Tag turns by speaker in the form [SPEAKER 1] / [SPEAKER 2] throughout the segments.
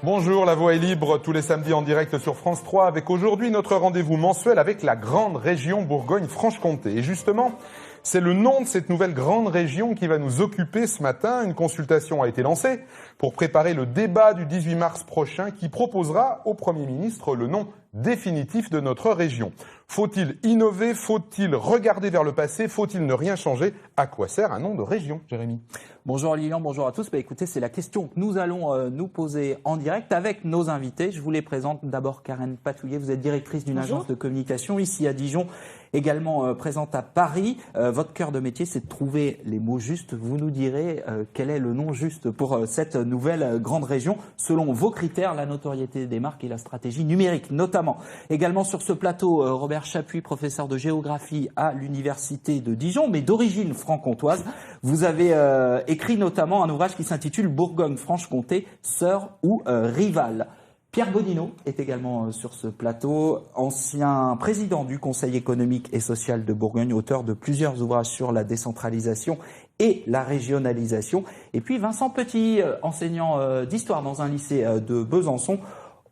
[SPEAKER 1] Bonjour, la voix est libre tous les samedis en direct sur France 3 avec aujourd'hui notre rendez-vous mensuel avec la grande région Bourgogne-Franche-Comté. Et justement, c'est le nom de cette nouvelle grande région qui va nous occuper ce matin. Une consultation a été lancée pour préparer le débat du 18 mars prochain qui proposera au Premier ministre le nom définitif de notre région. Faut-il innover? Faut-il regarder vers le passé? Faut-il ne rien changer? À quoi sert un nom de région, Jérémy?
[SPEAKER 2] Bonjour Lilian, bonjour à tous. Écoutez, c'est la question que nous allons nous poser en direct avec nos invités. Je vous les présente. D'abord Karen Patouillet, vous êtes directrice d'une agence de communication ici à Dijon, également présente à Paris. Votre cœur de métier, c'est de trouver les mots justes. Vous nous direz quel est le nom juste pour cette nouvelle grande région, selon vos critères, la notoriété des marques et la stratégie numérique notamment. Également sur ce plateau, Robert Chapuis, professeur de géographie à l'université de Dijon, mais d'origine franc-comtoise. Vous avez écrit notamment un ouvrage qui s'intitule Bourgogne-Franche-Comté, sœur ou rivale. Pierre Bodino est également sur ce plateau, ancien président du Conseil économique et social de Bourgogne, auteur de plusieurs ouvrages sur la décentralisation et la régionalisation. Et puis Vincent Petit, enseignant d'histoire dans un lycée de Besançon,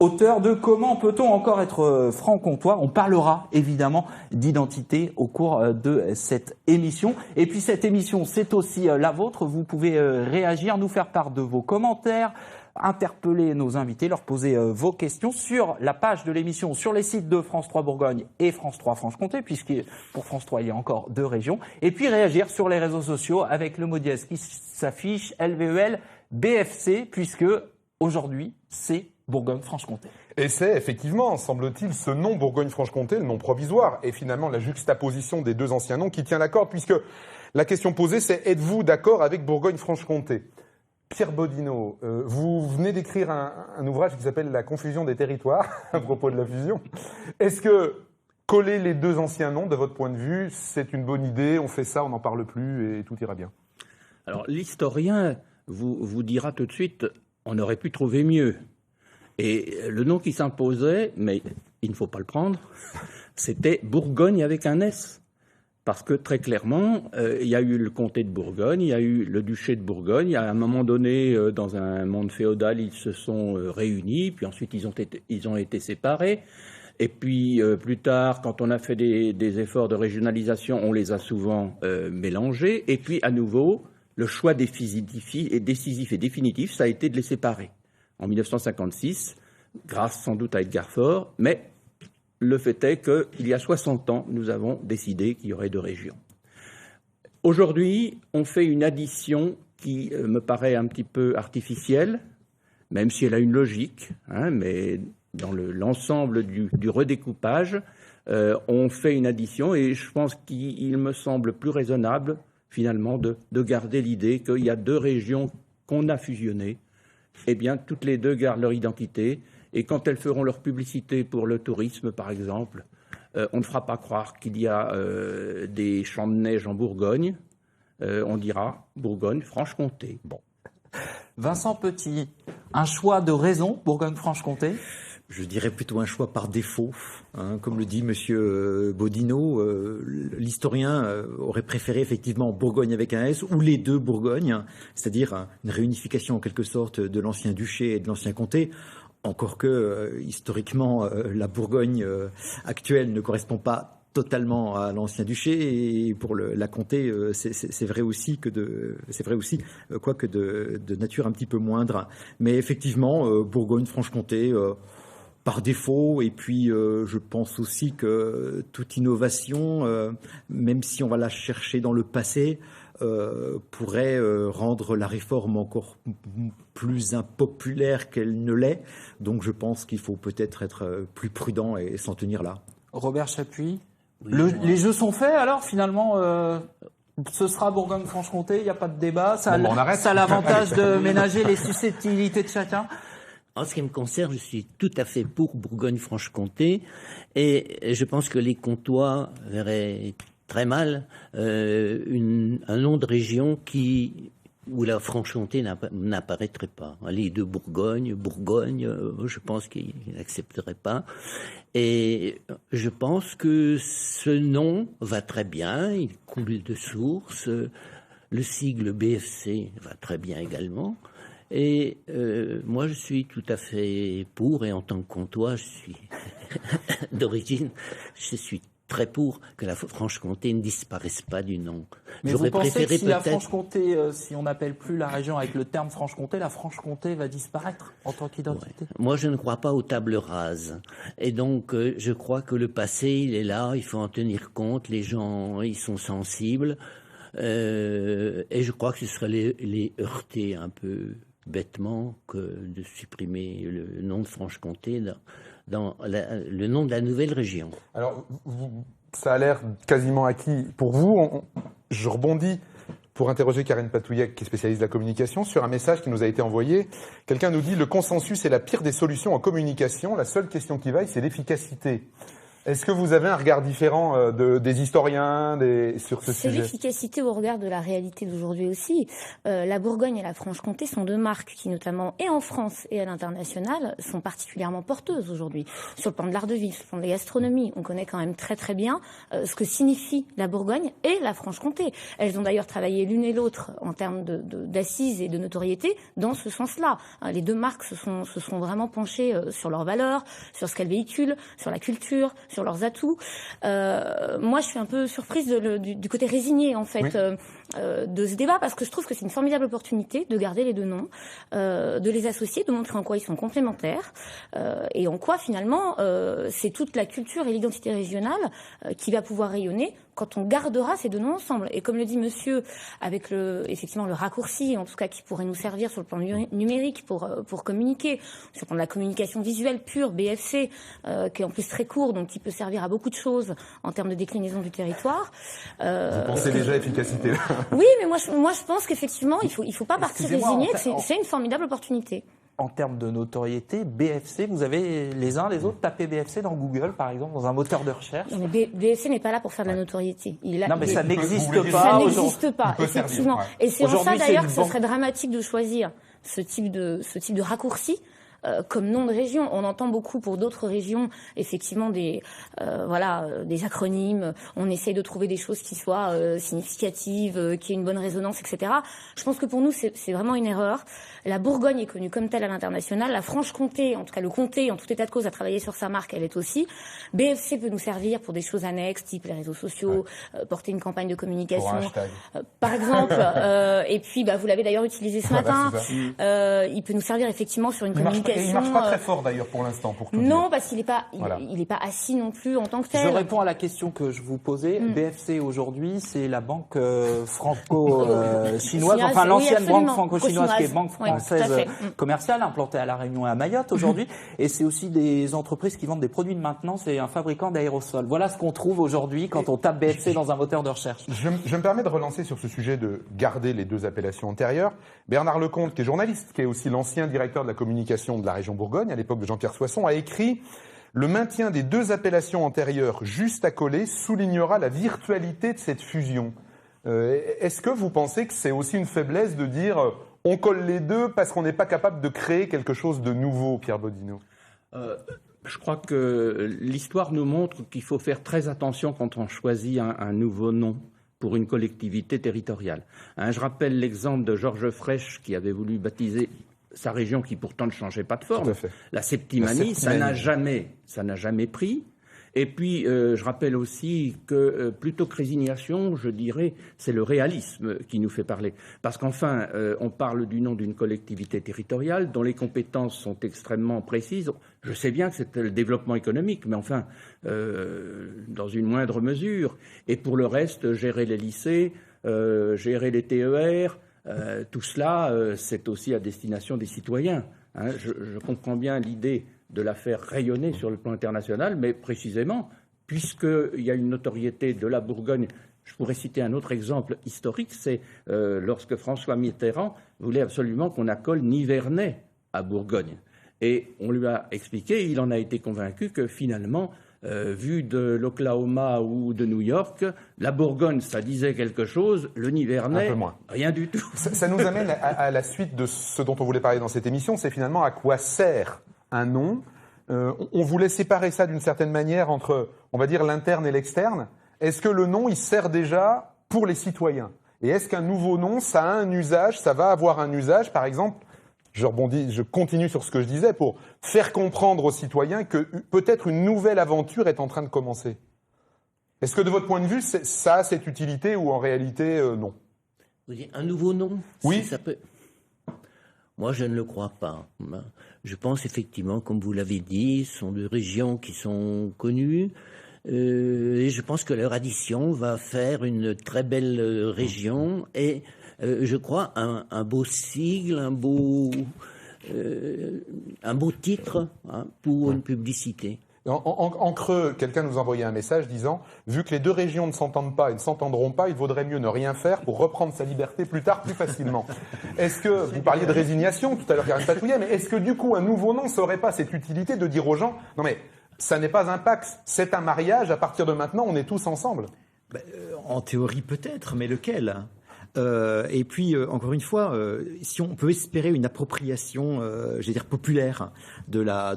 [SPEAKER 2] auteur de Comment peut-on encore être franc-comtois. On parlera évidemment d'identité au cours de cette émission. Et puis cette émission, c'est aussi la vôtre. Vous pouvez réagir, nous faire part de vos commentaires, interpeller nos invités, leur poser vos questions sur la page de l'émission, sur les sites de France 3 Bourgogne et France 3 Franche-Comté, puisque pour France 3, il y a encore 2 régions. Et puis réagir sur les réseaux sociaux avec le mot dièse qui s'affiche, LVEL, BFC, puisque aujourd'hui, c'est Bourgogne-Franche-Comté.
[SPEAKER 1] Et c'est effectivement, semble-t-il, ce nom Bourgogne-Franche-Comté, le nom provisoire, et finalement la juxtaposition des 2 anciens noms qui tient la corde, puisque la question posée, c'est êtes-vous d'accord avec Bourgogne-Franche-Comté? Pierre Bodino, vous venez d'écrire un ouvrage qui s'appelle La confusion des territoires, à propos de la fusion. Est-ce que coller les 2 anciens noms, de votre point de vue, c'est une bonne idée? On fait ça, on n'en parle plus et tout ira bien?
[SPEAKER 3] Alors, l'historien vous dira tout de suite, on aurait pu trouver mieux. Et le nom qui s'imposait, mais il ne faut pas le prendre, c'était Bourgogne avec un S. Parce que très clairement, il y a eu le comté de Bourgogne, il y a eu le duché de Bourgogne. À un moment donné, dans un monde féodal, ils se sont réunis, puis ensuite ils ont été séparés. Et puis plus tard, quand on a fait des efforts de régionalisation, on les a souvent mélangés. Et puis à nouveau, le choix décisif et définitif, ça a été de les séparer. En 1956, grâce sans doute à Edgar Faure, mais le fait est qu'il y a 60 ans, nous avons décidé qu'il y aurait 2 régions. Aujourd'hui, on fait une addition qui me paraît un petit peu artificielle, même si elle a une logique, mais dans l'ensemble du redécoupage, on fait une addition et je pense qu'il me semble plus raisonnable, finalement, de garder l'idée qu'il y a 2 régions qu'on a fusionnées. Eh bien, toutes les 2 gardent leur identité. Et quand elles feront leur publicité pour le tourisme, par exemple, on ne fera pas croire qu'il y a des champs de neige en Bourgogne. On dira Bourgogne-Franche-Comté.
[SPEAKER 2] Bon. Vincent Petit, un choix de raison, Bourgogne-Franche-Comté?
[SPEAKER 4] Je dirais plutôt un choix par défaut. Comme le dit Monsieur Bodino, l'historien aurait préféré effectivement Bourgogne avec un S ou les 2 Bourgognes, c'est-à-dire une réunification en quelque sorte de l'ancien duché et de l'ancien comté. Encore que, historiquement, la Bourgogne actuelle ne correspond pas totalement à l'ancien duché, et pour la comté, c'est vrai aussi quoique de nature un petit peu moindre. Mais effectivement, Bourgogne-Franche-Comté, par défaut, et puis je pense aussi que toute innovation, même si on va la chercher dans le passé, pourrait rendre la réforme encore plus impopulaire qu'elle ne l'est. Donc je pense qu'il faut peut-être être plus prudent et s'en tenir là.
[SPEAKER 2] Robert Chapuis, les jeux sont faits alors finalement ce sera Bourgogne-Franche-Comté, il n'y a pas de débat, ça a l'avantage de ménager les susceptibilités de chacun.
[SPEAKER 5] En ce qui me concerne, je suis tout à fait pour Bourgogne-Franche-Comté et je pense que les Comtois verraient très mal un nom de région où la Franche-Comté n'apparaîtrait pas. Les 2 Bourgogne, je pense qu'ils n'accepteraient pas. Et je pense que ce nom va très bien, il coule de source. Le sigle BFC va très bien également. Et moi, je suis tout à fait pour, et en tant que comtois, je suis d'origine, je suis très pour que la Franche-Comté ne disparaisse pas du nom.
[SPEAKER 2] Mais vous pensez que si la Franche-Comté, si on n'appelle plus la région avec le terme Franche-Comté, la Franche-Comté va disparaître en tant qu'identité?
[SPEAKER 5] Ouais. Moi, je ne crois pas aux tables rases. Et donc, je crois que le passé, il est là, il faut en tenir compte, les gens, ils sont sensibles. Et je crois que ce serait les heurter un peu bêtement que de supprimer le nom de Franche-Comté dans le nom de la nouvelle région.
[SPEAKER 1] Alors, ça a l'air quasiment acquis pour vous. Je rebondis pour interroger Karen Patouillet, qui est spécialiste de la communication, sur un message qui nous a été envoyé. Quelqu'un nous dit « Le consensus est la pire des solutions en communication. La seule question qui vaille, c'est l'efficacité ». Est-ce que vous avez un regard différent des historiens sur ce sujet?
[SPEAKER 6] C'est l'efficacité au regard de la réalité d'aujourd'hui aussi. La Bourgogne et la Franche-Comté sont deux marques qui, notamment, et en France et à l'international, sont particulièrement porteuses aujourd'hui. Sur le plan de l'art de vivre, sur le plan de la gastronomie, on connaît quand même très très bien ce que signifie la Bourgogne et la Franche-Comté. Elles ont d'ailleurs travaillé l'une et l'autre en termes d'assises et de notoriété dans ce sens-là. Les deux marques se sont vraiment penchées sur leurs valeurs, sur ce qu'elles véhiculent, sur la culture, sur leurs atouts. Moi, je suis un peu surprise du côté résigné, en fait, oui, de ce débat, parce que je trouve que c'est une formidable opportunité de garder les deux noms, de les associer, de montrer en quoi ils sont complémentaires, et en quoi, finalement, c'est toute la culture et l'identité régionale qui va pouvoir rayonner quand on gardera ces deux noms ensemble. Et comme le dit monsieur, avec effectivement le raccourci, en tout cas qui pourrait nous servir sur le plan numérique pour communiquer, sur le plan de la communication visuelle pure, BFC, qui est en plus très court, donc qui peut servir à beaucoup de choses en termes de déclinaison du territoire.
[SPEAKER 1] Vous pensez déjà à efficacité?
[SPEAKER 6] Oui, mais moi je pense qu'effectivement, il faut pas partir résigné, c'est une formidable opportunité.
[SPEAKER 2] En termes de notoriété, BFC, vous avez les uns les autres tapé BFC dans Google, par exemple, dans un moteur de recherche.
[SPEAKER 6] Non, mais BFC n'est pas là pour faire de la notoriété.
[SPEAKER 2] Non, mais ça n'existe pas.
[SPEAKER 6] Ça n'existe pas, effectivement.
[SPEAKER 1] Servir,
[SPEAKER 6] ouais. Et c'est en ça, d'ailleurs, que ce serait dramatique de choisir ce type de raccourci comme nom de région. On entend beaucoup pour d'autres régions, effectivement, des acronymes. On essaye de trouver des choses qui soient significatives, qui aient une bonne résonance, etc. Je pense que pour nous, c'est vraiment une erreur. La Bourgogne est connue comme telle à l'international. La Franche-Comté, en tout cas le comté, en tout état de cause, a travaillé sur sa marque, elle est aussi. BFC peut nous servir pour des choses annexes, type les réseaux sociaux, porter une campagne de communication, par exemple. Et puis, vous l'avez d'ailleurs utilisé ce matin. Il peut nous servir effectivement sur une communication.
[SPEAKER 1] Il marche pas très fort d'ailleurs pour l'instant, pour tout
[SPEAKER 6] non,
[SPEAKER 1] dire.
[SPEAKER 6] Parce qu'il n'est pas assis non plus en tant que tel.
[SPEAKER 2] Je réponds à la question que je vous posais. BFC aujourd'hui, c'est la banque franco-chinoise, enfin l'ancienne banque franco-chinoise qui est banque française commerciale, implantée à La Réunion et à Mayotte aujourd'hui. Et c'est aussi des entreprises qui vendent des produits de maintenance et un fabricant d'aérosols. Voilà ce qu'on trouve aujourd'hui quand on tape BFC dans un moteur de recherche.
[SPEAKER 1] Je me permets de relancer sur ce sujet de garder les deux appellations antérieures. Bernard Lecomte, qui est journaliste, qui est aussi l'ancien directeur de la communication de la région Bourgogne, à l'époque de Jean-Pierre Soisson, a écrit « Le maintien des deux appellations antérieures juste accolées soulignera la virtualité de cette fusion ». Est-ce que vous pensez que c'est aussi une faiblesse de dire on colle les deux parce qu'on n'est pas capable de créer quelque chose de nouveau, Pierre Bodino?
[SPEAKER 3] Je crois que l'histoire nous montre qu'il faut faire très attention quand on choisit un nouveau nom pour une collectivité territoriale. Je rappelle l'exemple de Georges Frêche qui avait voulu baptiser sa région qui pourtant ne changeait pas de forme. La Septimanie, ça n'a jamais pris. Et puis, je rappelle aussi que plutôt que résignation, je dirais, c'est le réalisme qui nous fait parler. Parce qu'enfin, on parle du nom d'une collectivité territoriale dont les compétences sont extrêmement précises. Je sais bien que c'est le développement économique, mais enfin, dans une moindre mesure. Et pour le reste, gérer les lycées, gérer les TER, tout cela, c'est aussi à destination des citoyens. Je comprends bien l'idée de la faire rayonner sur le plan international, mais précisément, puisqu'il y a une notoriété de la Bourgogne, je pourrais citer un autre exemple historique, c'est lorsque François Mitterrand voulait absolument qu'on accole Nivernais à Bourgogne. Et on lui a expliqué, il en a été convaincu que finalement, vu de l'Oklahoma ou de New York, la Bourgogne, ça disait quelque chose, le Nivernais, rien du tout.
[SPEAKER 1] Ça nous amène à la suite de ce dont on voulait parler dans cette émission, c'est finalement à quoi sert un nom. On voulait séparer ça d'une certaine manière entre, on va dire, l'interne et l'externe. Est-ce que le nom, il sert déjà pour les citoyens? Et est-ce qu'un nouveau nom, ça a un usage, ça va avoir un usage, par exemple, je rebondis, je continue sur ce que je disais pour faire comprendre aux citoyens que peut-être une nouvelle aventure est en train de commencer. Est-ce que de votre point de vue, ça a cette utilité ou en réalité, non?
[SPEAKER 5] Vous dites un nouveau nom?
[SPEAKER 1] Oui.
[SPEAKER 5] Si ça peut... Moi, je ne le crois pas. Je pense effectivement, comme vous l'avez dit, ce sont des régions qui sont connues. Et je pense que leur addition va faire une très belle région et je crois un beau sigle, un beau titre pour une publicité.
[SPEAKER 1] En creux, quelqu'un nous envoyait un message disant « Vu que les deux régions ne s'entendent pas et ne s'entendront pas, il vaudrait mieux ne rien faire pour reprendre sa liberté plus tard, plus facilement. » Est-ce que, vous parliez de résignation tout à l'heure, Karine Patouillet, mais est-ce que du coup, un nouveau nom n'aurait pas cette utilité de dire aux gens « Non mais, ça n'est pas un Pacs, c'est un mariage, à partir de maintenant, on est tous ensemble ».
[SPEAKER 4] En théorie peut-être, mais lequel? Et puis, encore une fois, si on peut espérer une appropriation, populaire de la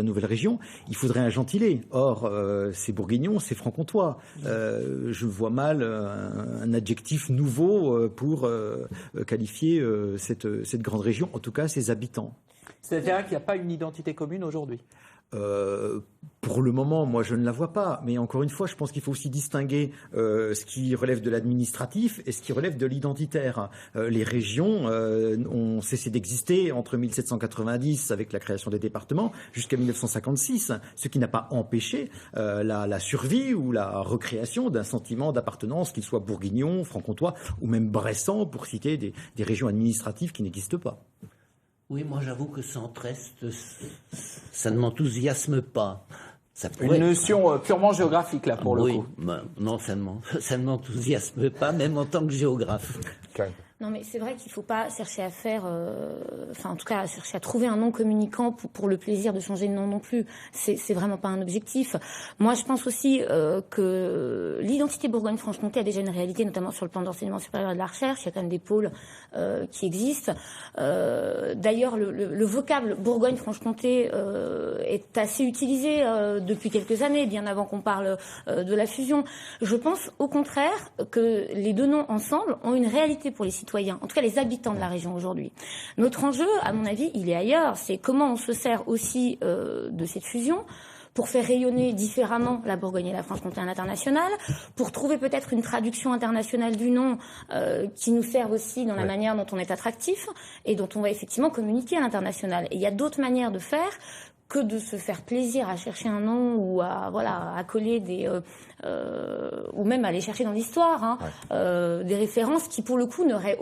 [SPEAKER 4] nouvelle région, il faudrait un gentilé. Or, c'est bourguignon, c'est franc-comtois. Je vois mal un adjectif nouveau pour qualifier cette grande région, en tout cas ses habitants.
[SPEAKER 2] C'est-à-dire qu'il n'y a pas une identité commune aujourd'hui?
[SPEAKER 4] Pour le moment, moi, je ne la vois pas. Mais encore une fois, je pense qu'il faut aussi distinguer ce qui relève de l'administratif et ce qui relève de l'identitaire. Les régions ont cessé d'exister entre 1790 avec la création des départements jusqu'à 1956, ce qui n'a pas empêché la survie ou la recréation d'un sentiment d'appartenance, qu'il soit bourguignon, franc-comtois ou même bressan, pour citer des régions administratives qui n'existent pas.
[SPEAKER 5] Oui, moi j'avoue que Centre-Est, ça ne m'enthousiasme pas. Ça
[SPEAKER 2] pourrait... Une notion purement géographique, là, pour le coup.
[SPEAKER 5] Non, ça ne m'enthousiasme pas, même en tant que géographe.
[SPEAKER 1] Okay.
[SPEAKER 6] Non, mais c'est vrai qu'il ne faut pas chercher à faire, en tout cas, chercher à trouver un nom communicant pour le plaisir de changer de nom non plus. C'est vraiment pas un objectif. Moi, je pense aussi que l'identité Bourgogne-Franche-Comté a déjà une réalité, notamment sur le plan d'enseignement supérieur et de la recherche. Il y a quand même des pôles qui existent. D'ailleurs, le vocable Bourgogne-Franche-Comté est assez utilisé depuis quelques années, bien avant qu'on parle de la fusion. Je pense au contraire que les deux noms ensemble ont une réalité pour les citoyens, en tout cas les habitants de la région aujourd'hui. Notre enjeu, à mon avis, il est ailleurs. C'est comment on se sert aussi de cette fusion pour faire rayonner différemment la Bourgogne et la Franche-Comté à l'international, pour trouver peut-être une traduction internationale du nom qui nous serve aussi dans la manière dont on est attractif et dont on va effectivement communiquer à l'international. Et il y a d'autres manières de faire que de se faire plaisir à chercher un nom ou à coller des ou même aller chercher dans l'histoire des références qui pour le coup n'auraient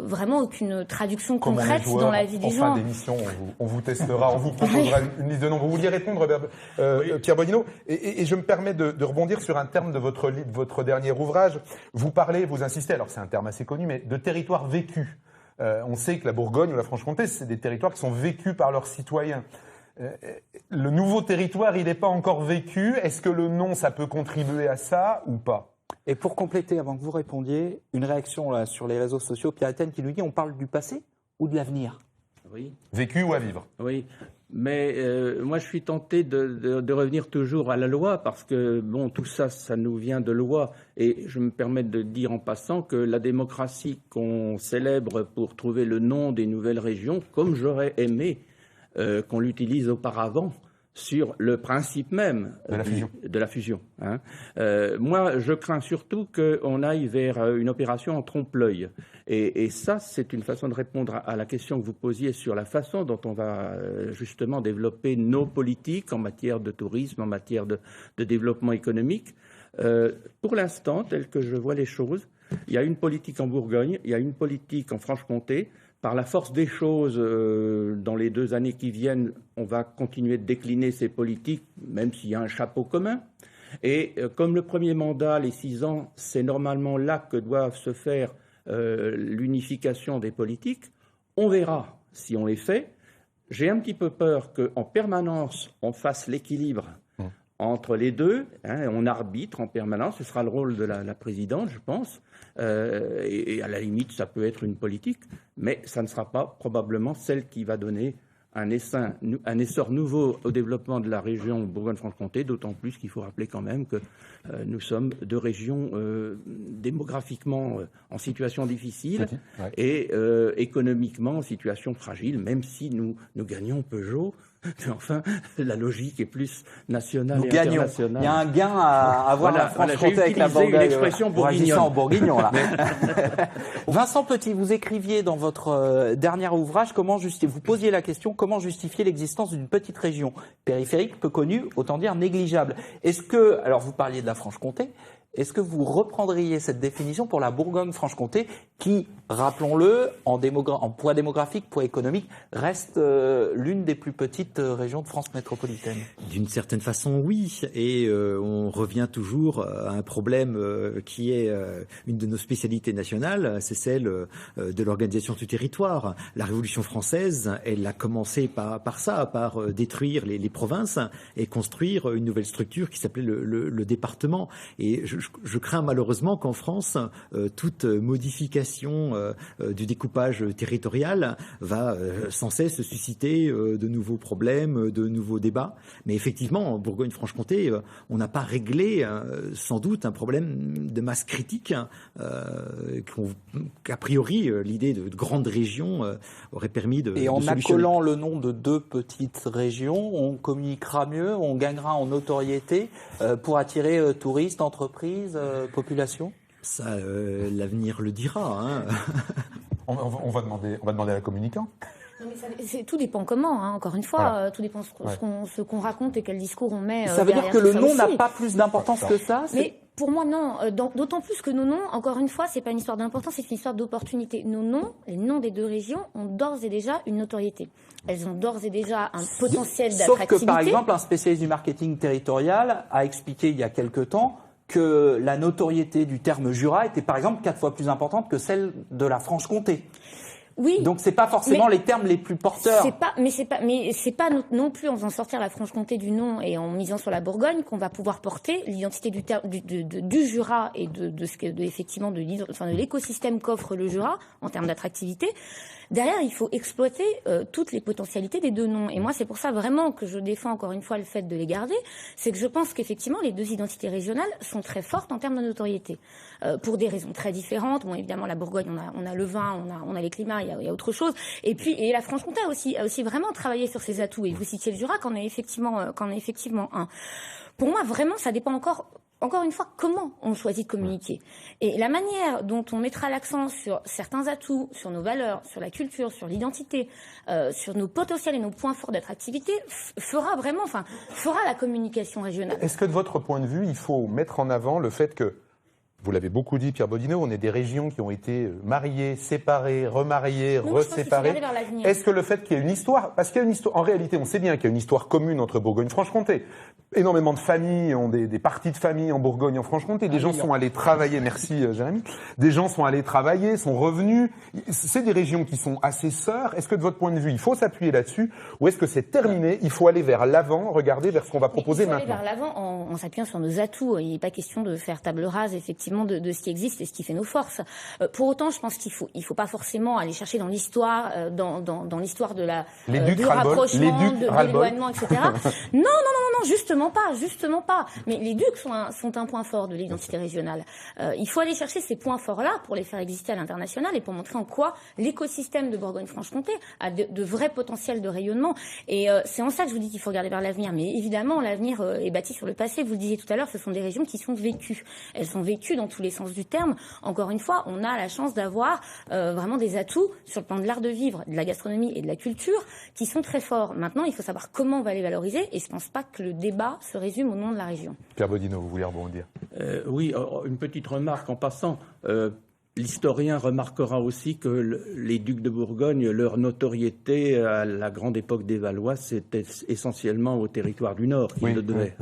[SPEAKER 6] vraiment aucune traduction concrète dans la vie des gens.
[SPEAKER 1] En fin d'émission, on vous testera, on vous proposera une liste de noms. Vous vouliez répondre, Pierre Bodino, et je me permets de rebondir sur un terme de votre dernier ouvrage. Vous insistez, alors c'est un terme assez connu, mais de territoire vécu. On sait que la Bourgogne ou la Franche-Comté, c'est des territoires qui sont vécus par leurs citoyens. Le nouveau territoire, il n'est pas encore vécu. Est-ce que le nom, ça peut contribuer à ça ou pas?
[SPEAKER 2] Et pour compléter, avant que vous répondiez, une réaction là, sur les réseaux sociaux, Pierre Etienne qui nous dit, on parle du passé ou de l'avenir?
[SPEAKER 3] Oui.
[SPEAKER 1] Vécu ou à vivre?
[SPEAKER 3] Oui. Mais moi, je suis tenté de revenir toujours à la loi parce que, bon, tout ça, ça nous vient de loi. Et je me permets de dire en passant que la démocratie qu'on célèbre pour trouver le nom des nouvelles régions, comme j'aurais aimé qu'on l'utilise auparavant, sur le principe même de la fusion. Moi, je crains surtout qu'on aille vers une opération en trompe-l'œil. Et ça, c'est une façon de répondre à la question que vous posiez sur la façon dont on va justement développer nos politiques en matière de tourisme, en matière de développement économique. Pour l'instant, tel que je vois les choses, il y a une politique en Bourgogne, il y a une politique en Franche-Comté. Par la force des choses, dans les 2 années qui viennent, on va continuer de décliner ces politiques, même s'il y a un chapeau commun. Et comme le premier mandat, les 6 ans, c'est normalement là que doivent se faire l'unification des politiques, on verra si on les fait. J'ai un petit peu peur qu'en permanence, on fasse l'équilibre entre les deux. On arbitre en permanence, ce sera le rôle de la présidente, je pense. Et à la limite, ça peut être une politique, mais ça ne sera pas probablement celle qui va donner un essor nouveau au développement de la région Bourgogne-Franche-Comté, d'autant plus qu'il faut rappeler quand même que nous sommes deux régions démographiquement en situation difficile et économiquement en situation fragile, même si nous gagnons Peugeot. Mais enfin, la logique est plus nationale et internationale.
[SPEAKER 2] Il y a un gain à avoir la Franche-Comté avec la Bourgogne.
[SPEAKER 3] Une expression bourguignonne.
[SPEAKER 2] En bourguignon, là. Vincent Petit, vous écriviez dans votre dernier ouvrage, vous posiez la question, comment justifier l'existence d'une petite région périphérique, peu connue, autant dire négligeable. Alors vous parliez de la Franche-Comté, est-ce que vous reprendriez cette définition pour la Bourgogne-Franche-Comté qui, rappelons-le, en poids démographique, poids économique, reste l'une des plus petites régions de France métropolitaine?
[SPEAKER 4] D'une certaine façon, oui. Et on revient toujours à un problème qui est une de nos spécialités nationales, c'est celle de l'organisation du territoire. La Révolution française, elle a commencé par ça, par détruire les provinces et construire une nouvelle structure qui s'appelait le département. Et je crains malheureusement qu'en France, toute modification du découpage territorial va sans cesse susciter de nouveaux problèmes, de nouveaux débats. Mais effectivement, en Bourgogne-Franche-Comté, on n'a pas réglé sans doute un problème de masse critique qu'a priori l'idée de grande région aurait permis de
[SPEAKER 2] Et en
[SPEAKER 4] solutionner.
[SPEAKER 2] accolant le nom de deux petites régions, on communiquera mieux, on gagnera en notoriété pour attirer touristes, entreprises, population?
[SPEAKER 4] Ça, l'avenir le dira. Hein.
[SPEAKER 1] On va demander à la communicant.
[SPEAKER 6] Non, mais tout dépend comment, hein, encore une fois, tout dépend ce qu'on raconte et quel discours on met.
[SPEAKER 2] Ça veut dire que le nom n'a pas plus d'importance que ça?
[SPEAKER 6] Mais pour moi, non. D'autant plus que nos noms, encore une fois, c'est pas une histoire d'importance, c'est une histoire d'opportunité. Nos noms, les noms des deux régions, ont d'ores et déjà une notoriété. Elles ont d'ores et déjà un potentiel d'attractivité.
[SPEAKER 2] Sauf que, par exemple, un spécialiste du marketing territorial a expliqué il y a quelque temps que la notoriété du terme Jura était, par exemple, 4 fois plus importante que celle de la Franche-Comté.
[SPEAKER 6] Oui.
[SPEAKER 2] Donc c'est pas forcément les termes les plus porteurs.
[SPEAKER 6] C'est pas non plus en faisant sortir la Franche-Comté du nom et en misant sur la Bourgogne qu'on va pouvoir porter l'identité du Jura et effectivement de l'écosystème qu'offre le Jura en termes d'attractivité. Derrière, il faut exploiter toutes les potentialités des deux noms. Et moi, c'est pour ça vraiment que je défends encore une fois le fait de les garder. C'est que je pense qu'effectivement, les deux identités régionales sont très fortes en termes de notoriété. Pour des raisons très différentes. Bon, évidemment, la Bourgogne, on a le vin, on a les climats, il y a autre chose. Et puis, la Franche-Comté a aussi vraiment travaillé sur ses atouts. Et vous citiez le Jura, qu'en est effectivement un. Pour moi, vraiment, ça dépend encore une fois, comment on choisit de communiquer. Et la manière dont on mettra l'accent sur certains atouts, sur nos valeurs, sur la culture, sur l'identité, sur nos potentiels et nos points forts d'attractivité, fera la communication régionale.
[SPEAKER 1] Est-ce que de votre point de vue, il faut mettre en avant le fait que, vous l'avez beaucoup dit, Pierre Bodino, on est des régions qui ont été mariées, séparées, remariées, reséparées. Est-ce que le fait qu'il y ait une histoire, parce qu'il y a une histoire, en réalité, on sait bien qu'il y a une histoire commune entre Bourgogne-Franche-Comté. Énormément de familles ont des parties de famille en Bourgogne, en Franche-Comté. Des gens sont allés travailler, merci Jérémy. Des gens sont allés travailler, sont revenus. C'est des régions qui sont assez sœurs. Est-ce que de votre point de vue, il faut s'appuyer là-dessus, ou est-ce que c'est terminé? Il faut aller vers l'avant, regarder vers ce qu'on va proposer maintenant.
[SPEAKER 6] Il faut aller vers l'avant en s'appuyant sur nos atouts. Il n'est pas question de faire table rase, effectivement, de ce qui existe et ce qui fait nos forces. Pour autant, je pense qu'il faut pas forcément aller chercher dans l'histoire, dans l'histoire de du rapprochement, de l'éloignement, etc. Non, justement pas. Mais les ducs sont un point fort de l'identité régionale. Il faut aller chercher ces points forts-là pour les faire exister à l'international et pour montrer en quoi l'écosystème de Bourgogne-Franche-Comté a de vrais potentiels de rayonnement. Et c'est en ça que je vous dis qu'il faut regarder vers l'avenir. Mais évidemment, l'avenir est bâti sur le passé. Vous le disiez tout à l'heure, ce sont des régions qui sont vécues. Elles sont vécues dans tous les sens du terme. Encore une fois, on a la chance d'avoir vraiment des atouts sur le plan de l'art de vivre, de la gastronomie et de la culture qui sont très forts. Maintenant, il faut savoir comment on va les valoriser et je ne pense pas que le débat se résume au nom de la région.
[SPEAKER 1] Pierre Bodino, vous voulez rebondir?
[SPEAKER 3] Oui, une petite remarque en passant. L'historien remarquera aussi que les ducs de Bourgogne, leur notoriété à la grande époque des Valois, c'était essentiellement au territoire du Nord qu'ils le devaient.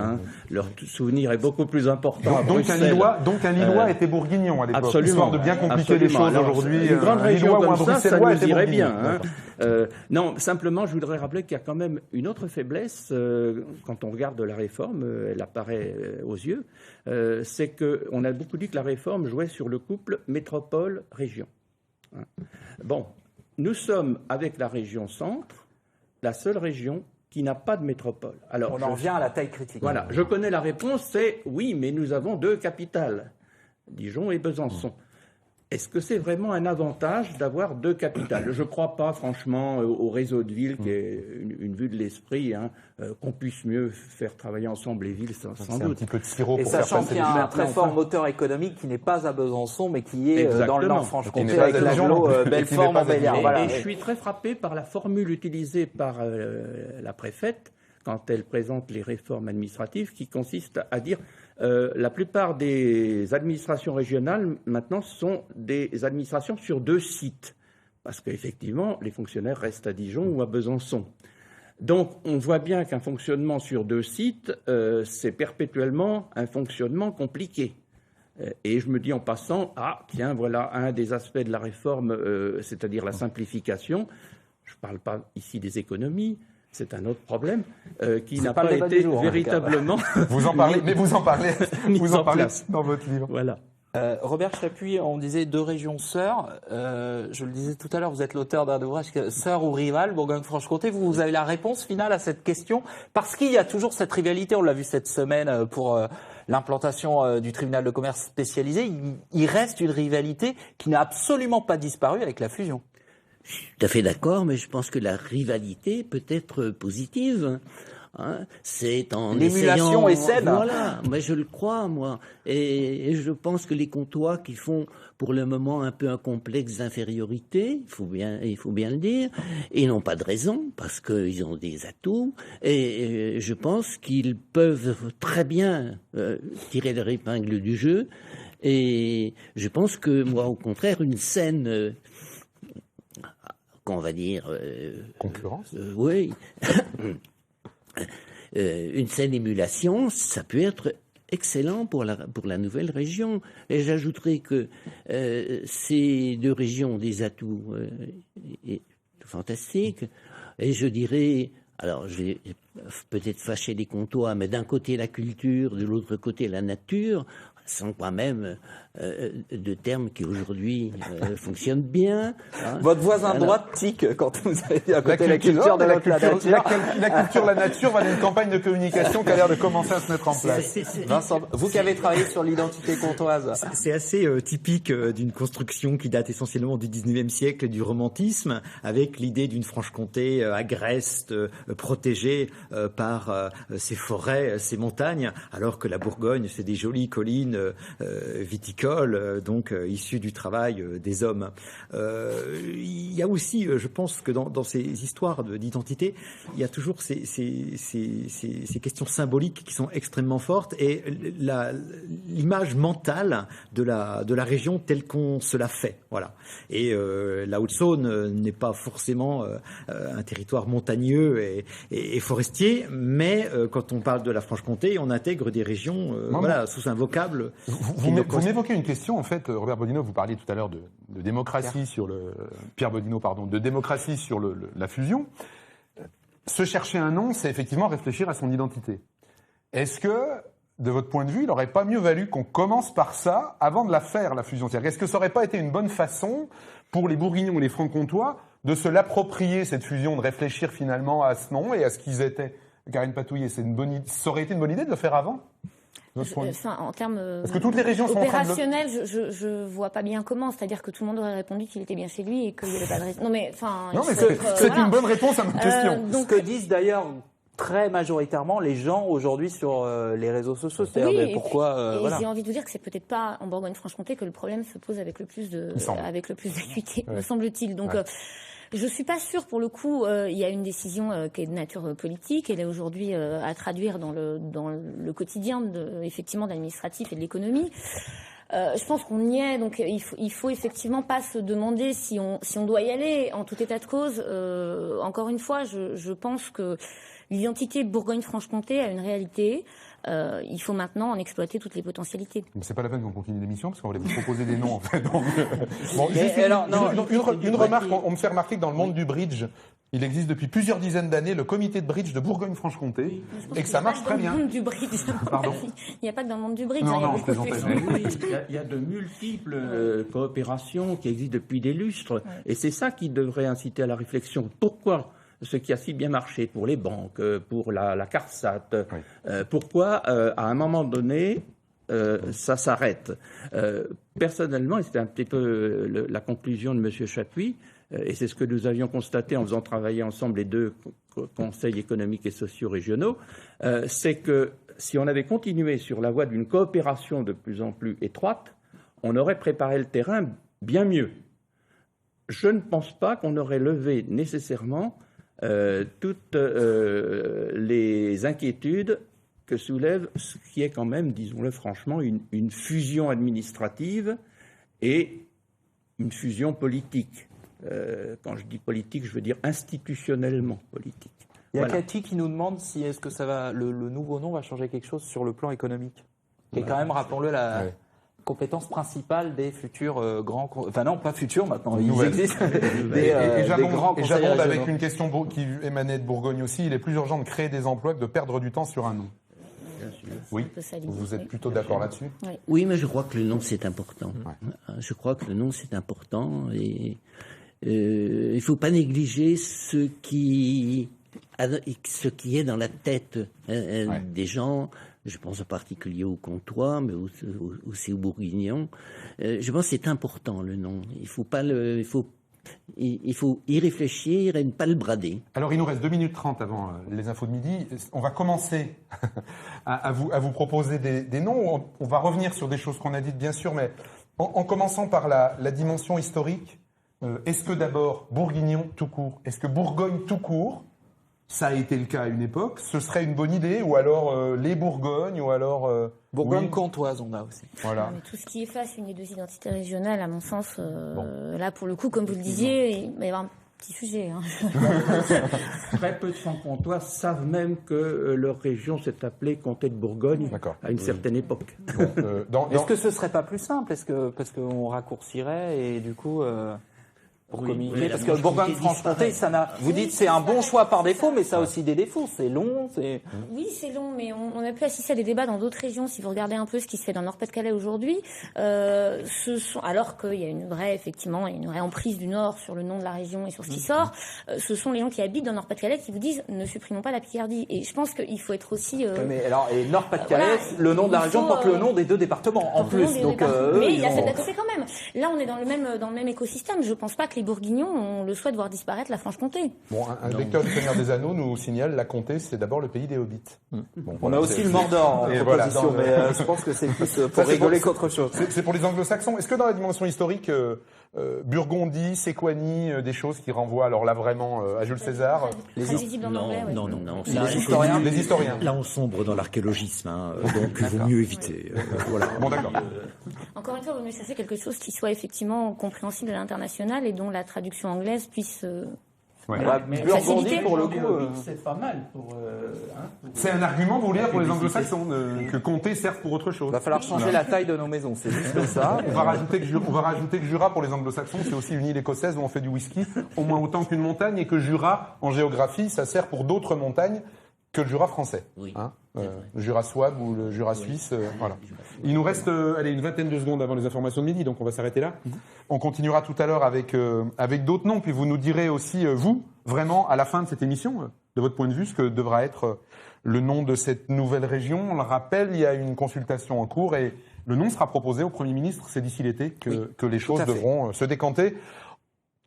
[SPEAKER 3] Leur souvenir est beaucoup plus important.
[SPEAKER 1] Donc un Lillois était bourguignon à l'époque.
[SPEAKER 3] Absolument.
[SPEAKER 1] Histoire de bien compliquer les choses aujourd'hui.
[SPEAKER 3] Une grande région comme ça nous irait bien.
[SPEAKER 1] Non,
[SPEAKER 3] simplement, je voudrais rappeler qu'il y a quand même une autre faiblesse quand on regarde la réforme, elle apparaît aux yeux. C'est qu'on a beaucoup dit que la réforme jouait sur le couple métropole-région. Bon, nous sommes avec la région centre la seule région qui n'a pas de métropole. Alors,
[SPEAKER 2] On en revient à la taille critique.
[SPEAKER 3] Voilà, je connais la réponse, c'est oui, mais nous avons 2 capitales, Dijon et Besançon. Est-ce que c'est vraiment un avantage d'avoir 2 capitales? Je ne crois pas, franchement, au réseau de villes, qui est une vue de l'esprit, qu'on puisse mieux faire travailler ensemble les villes, sans
[SPEAKER 1] C'est un
[SPEAKER 3] doute.
[SPEAKER 1] petit peu de sirop
[SPEAKER 2] Et
[SPEAKER 1] pour faire
[SPEAKER 2] sachant
[SPEAKER 1] passer
[SPEAKER 2] qu'il y
[SPEAKER 1] les
[SPEAKER 2] a un
[SPEAKER 1] choses.
[SPEAKER 2] très fort moteur économique qui n'est pas à Besançon, mais qui est dans le
[SPEAKER 3] Exactement.
[SPEAKER 2] Nord-Franche-Comté
[SPEAKER 1] Qui n'est pas
[SPEAKER 2] avec
[SPEAKER 1] à Dijon,
[SPEAKER 2] l'agglo
[SPEAKER 1] et qui n'est
[SPEAKER 2] Belfort,
[SPEAKER 1] pas à
[SPEAKER 2] Montbéliard.
[SPEAKER 1] Dijon.
[SPEAKER 2] Voilà.
[SPEAKER 3] Et je suis très frappé par la formule utilisée par la préfète quand elle présente les réformes administratives, qui consiste à dire la plupart des administrations régionales maintenant sont des administrations sur 2 sites, parce qu'effectivement les fonctionnaires restent à Dijon ou à Besançon. Donc on voit bien qu'un fonctionnement sur 2 sites, c'est perpétuellement un fonctionnement compliqué. Et je me dis en passant, tiens, voilà un des aspects de la réforme, c'est-à-dire la simplification. Je ne parle pas ici des économies, c'est un autre problème qui n'a pas été véritablement
[SPEAKER 1] Vous en parlez, mais vous en parlez,
[SPEAKER 3] Mis
[SPEAKER 1] vous en
[SPEAKER 3] en
[SPEAKER 1] parlez
[SPEAKER 3] place.
[SPEAKER 1] dans votre livre.
[SPEAKER 3] Voilà.
[SPEAKER 2] Robert Chappuis, on disait 2 régions sœurs. Je le disais tout à l'heure, vous êtes l'auteur d'un ouvrage Sœurs ou rivales, Bourgogne-Franche-Comté. Vous avez la réponse finale à cette question, parce qu'il y a toujours cette rivalité. On l'a vu cette semaine pour l'implantation du tribunal de commerce spécialisé. Il reste une rivalité qui n'a absolument pas disparu avec la fusion.
[SPEAKER 5] Je suis tout à fait d'accord, mais je pense que la rivalité peut être positive. C'est en
[SPEAKER 2] l'émulation
[SPEAKER 5] essayant,
[SPEAKER 2] est saine.
[SPEAKER 5] Voilà, mais je le crois, moi. Et je pense que les Comtois qui font pour le moment un peu un complexe d'infériorité, il faut bien le dire, ils n'ont pas de raison parce qu'ils ont des atouts. Et je pense qu'ils peuvent très bien tirer leur épingle du jeu. Et je pense que moi, au contraire, une scène qu'on va dire
[SPEAKER 1] Concurrence.
[SPEAKER 5] oui. Une saine émulation, ça peut être excellent pour la nouvelle région. Et j'ajouterai que ces 2 régions ont des atouts fantastiques. Et je dirais, alors je vais peut-être fâcher les Comtois, mais d'un côté la culture, de l'autre côté la nature, sont quand même 2 termes qui aujourd'hui fonctionnent bien.
[SPEAKER 2] Votre voisin de droite tique quand vous avez dit à côté la culture de la nature.
[SPEAKER 1] La culture, la nature va d'une campagne de communication qui a l'air de commencer à se mettre en place.
[SPEAKER 2] Vincent, vous qui avez travaillé sur l'identité comtoise.
[SPEAKER 4] C'est assez typique d'une construction qui date essentiellement du 19e siècle, du romantisme, avec l'idée d'une Franche-Comté agreste, protégée par ses forêts, ses montagnes, alors que la Bourgogne, c'est des jolies collines viticoles, donc issues du travail des hommes. Il y a aussi, je pense que dans ces histoires d'identité, il y a toujours ces questions symboliques qui sont extrêmement fortes, et l'image mentale de la région telle qu'on se la fait. Voilà. Et la Haute-Saône n'est pas forcément un territoire montagneux et forestier, mais quand on parle de la Franche-Comté, on intègre des régions sous un vocable.
[SPEAKER 1] Vous m'évoquez une question, en fait, Robert Bodino, vous parliez tout à l'heure de démocratie Pierre Bodino, pardon, de démocratie sur la fusion. Se chercher un nom, c'est effectivement réfléchir à son identité. Est-ce que, de votre point de vue, il n'aurait pas mieux valu qu'on commence par ça avant de la faire, la fusion? C'est-à-dire, est-ce que ça n'aurait pas été une bonne façon pour les Bourguignons ou les Francs-Comtois de se l'approprier, cette fusion, de réfléchir finalement à ce nom et à ce qu'ils étaient? Karine Patouillet, ça aurait été une bonne idée de le faire avant?
[SPEAKER 6] En termes
[SPEAKER 1] Parce que toutes les régions sont
[SPEAKER 6] opérationnels, je vois pas bien comment. C'est-à-dire que tout le monde aurait répondu qu'il était bien chez lui et qu'il n'y avait pas de raison. Non mais
[SPEAKER 1] c'est une bonne réponse à ma question.
[SPEAKER 2] Donc, ce que disent d'ailleurs très majoritairement les gens aujourd'hui sur les réseaux sociaux. C'est-à-dire,
[SPEAKER 6] oui,
[SPEAKER 2] pourquoi
[SPEAKER 6] j'ai envie de vous dire que c'est peut-être pas en Bourgogne-Franche-Comté que le problème se pose avec le plus d'acuité, me semble-t-il. Donc je suis pas sûre, pour le coup, il y a une décision qui est de nature politique, elle est aujourd'hui à traduire dans le quotidien effectivement de l'administratif et de l'économie. Je pense qu'on y est, donc il faut effectivement pas se demander si on doit y aller. En tout état de cause, encore une fois, je pense que l'identité Bourgogne-Franche-Comté a une réalité. Il faut maintenant en exploiter toutes les potentialités.
[SPEAKER 1] C'est pas la peine qu'on continue l'émission parce qu'on va vous proposer des noms en fait. Donc, bon, juste une remarque, on me fait remarquer que dans le monde du bridge, il existe depuis plusieurs dizaines d'années le comité de bridge de Bourgogne-Franche-Comté et que ça marche très bien.
[SPEAKER 6] Du bridge.
[SPEAKER 1] Pardon.
[SPEAKER 6] Il n'y a pas que dans le monde du bridge.
[SPEAKER 1] Non, je plaisantais.
[SPEAKER 3] Il y a de multiples coopérations qui existent depuis des lustres et c'est ça qui devrait inciter à la réflexion. Pourquoi ce qui a si bien marché pour les banques, pour la CARSAT, pourquoi, à un moment donné, ça s'arrête. Personnellement, et c'était un petit peu la conclusion de M. Chapuis, et c'est ce que nous avions constaté en faisant travailler ensemble les deux conseils économiques et sociaux régionaux, c'est que si on avait continué sur la voie d'une coopération de plus en plus étroite, on aurait préparé le terrain bien mieux. Je ne pense pas qu'on aurait levé nécessairement toutes les inquiétudes que soulève ce qui est quand même, disons-le franchement, une fusion administrative et une fusion politique. Quand je dis politique, je veux dire institutionnellement politique.
[SPEAKER 2] Il y a
[SPEAKER 3] Voilà.
[SPEAKER 2] Cathy qui nous demande si est-ce que ça va, le nouveau nom va changer quelque chose sur le plan économique, qui est quand même, rappelons-le, la compétence principale des futurs grands, enfin non, pas futurs maintenant, ils existent, des grands
[SPEAKER 1] Et
[SPEAKER 2] conseils
[SPEAKER 1] j'abonde avec
[SPEAKER 2] régionaux.
[SPEAKER 1] une question qui émanait de Bourgogne aussi. Il est plus urgent de créer des emplois que de perdre du temps sur un nom. Oui,
[SPEAKER 6] un peu ça l'idée,
[SPEAKER 1] vous êtes
[SPEAKER 6] oui.
[SPEAKER 1] plutôt d'accord là-dessus?
[SPEAKER 5] Oui, mais je crois que le nom, c'est important. Je crois que le nom, c'est important. Et il ne faut pas négliger ce qui est dans la tête des gens. Je pense en particulier aux Comtois, mais aussi aux Bourguignons. Je pense que c'est important, le nom. Il faut y réfléchir et ne pas le brader.
[SPEAKER 1] Alors, il nous reste 2 minutes 30 avant les infos de midi. On va commencer à vous proposer des noms. On va revenir sur des choses qu'on a dites, bien sûr, mais en commençant par la dimension historique, est-ce que d'abord, Bourguignon tout court, est-ce que Bourgogne tout court, ça a été le cas à une époque, ce serait une bonne idée, ou alors les Bourgognes, ou alors...
[SPEAKER 2] Bourgogne
[SPEAKER 1] oui.
[SPEAKER 2] comtoise, on a aussi.
[SPEAKER 1] Voilà.
[SPEAKER 6] Mais tout ce qui efface une des deux identités régionales, à mon sens, là, pour le coup, comme vous le disiez, il va y avoir un petit sujet. Hein.
[SPEAKER 3] Très peu de Francs-Comtois savent même que leur région s'est appelée Comté de Bourgogne
[SPEAKER 1] D'accord.
[SPEAKER 3] à une certaine époque.
[SPEAKER 2] Est-ce que ce serait pas plus simple? Parce qu'on raccourcirait et du coup... pour
[SPEAKER 5] Oui,
[SPEAKER 2] communiquer,
[SPEAKER 5] mais
[SPEAKER 2] parce
[SPEAKER 5] la
[SPEAKER 2] que Bourgogne-Franche-Comté, ça n'a. Vous dites c'est un bon choix par défaut, mais ça a aussi des défauts. C'est long, c'est.
[SPEAKER 6] Oui, c'est long, mais on a pu assister à des débats dans d'autres régions. Si vous regardez un peu ce qui se fait dans le Nord-Pas-de-Calais aujourd'hui, alors qu'il y a une vraie emprise du Nord sur le nom de la région et sur ce qui sort, ce sont les gens qui habitent dans le Nord-Pas-de-Calais qui vous disent ne supprimons pas la Picardie. Et je pense qu'il faut être aussi.
[SPEAKER 2] Mais alors, et Nord-Pas-de-Calais,
[SPEAKER 6] voilà,
[SPEAKER 2] le nom de la
[SPEAKER 6] il
[SPEAKER 2] région
[SPEAKER 6] faut,
[SPEAKER 2] porte le nom des deux départements en plus. Donc,
[SPEAKER 6] mais il y a celle d'à côté quand même. Là, on est dans le même écosystème. Je pense pas que les Bourguignons ont le souhait de voir disparaître la Franche-Comté.
[SPEAKER 1] Bon, un lecteur du Seigneur des Anneaux nous signale la Comté, c'est d'abord le pays des hobbits. Bon,
[SPEAKER 2] on
[SPEAKER 1] voilà,
[SPEAKER 2] a aussi
[SPEAKER 1] c'est-
[SPEAKER 2] le Mordor en
[SPEAKER 1] Et
[SPEAKER 2] proposition,
[SPEAKER 1] voilà,
[SPEAKER 2] mais je pense que c'est plus
[SPEAKER 1] Ça,
[SPEAKER 2] pour
[SPEAKER 1] c'est
[SPEAKER 2] rigoler
[SPEAKER 1] pour-
[SPEAKER 2] qu'autre chose.
[SPEAKER 1] C'est pour les anglo-saxons. Est-ce que dans la dimension historique, Burgondie, Séquanie, des choses qui renvoient alors là vraiment à Jules César?
[SPEAKER 6] Très visible en anglais, ouais.
[SPEAKER 4] Non.
[SPEAKER 2] Les historiens.
[SPEAKER 1] Les historiens.
[SPEAKER 4] Là, on sombre dans l'archéologisme, donc il vaut mieux éviter. Voilà.
[SPEAKER 1] Bon, d'accord.
[SPEAKER 6] Encore une fois, il vaut mieux chercher quelque chose qui soit effectivement compréhensible à l'international et dont la traduction anglaise puisse...
[SPEAKER 1] Ouais.
[SPEAKER 2] Bah, Burgondie,
[SPEAKER 6] Facilité.
[SPEAKER 2] pour le coup.
[SPEAKER 3] c'est pas mal pour.
[SPEAKER 1] C'est un argument, vous voulez dire, pour les anglo-saxons, que Comté serve pour autre chose.
[SPEAKER 2] Va falloir changer la taille de nos maisons, c'est juste ça.
[SPEAKER 1] On va rajouter que Jura, pour les anglo-saxons, c'est aussi une île écossaise où on fait du whisky, au moins autant qu'une montagne, et que Jura, en géographie, ça sert pour d'autres montagnes que le Jura français.
[SPEAKER 5] Oui.
[SPEAKER 1] Le Jura Souabe ou le Jura suisse, voilà. Il nous reste une vingtaine de secondes avant les informations de midi, donc on va s'arrêter là. On continuera tout à l'heure avec d'autres noms, puis vous nous direz aussi, vous, vraiment, à la fin de cette émission, de votre point de vue, ce que devra être le nom de cette nouvelle région. On le rappelle, il y a une consultation en cours et le nom sera proposé au Premier ministre. C'est d'ici l'été que les choses
[SPEAKER 2] à fait.
[SPEAKER 1] devront se décanter.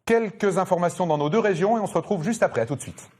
[SPEAKER 1] Quelques informations dans nos deux régions et on se retrouve juste après. À tout de suite.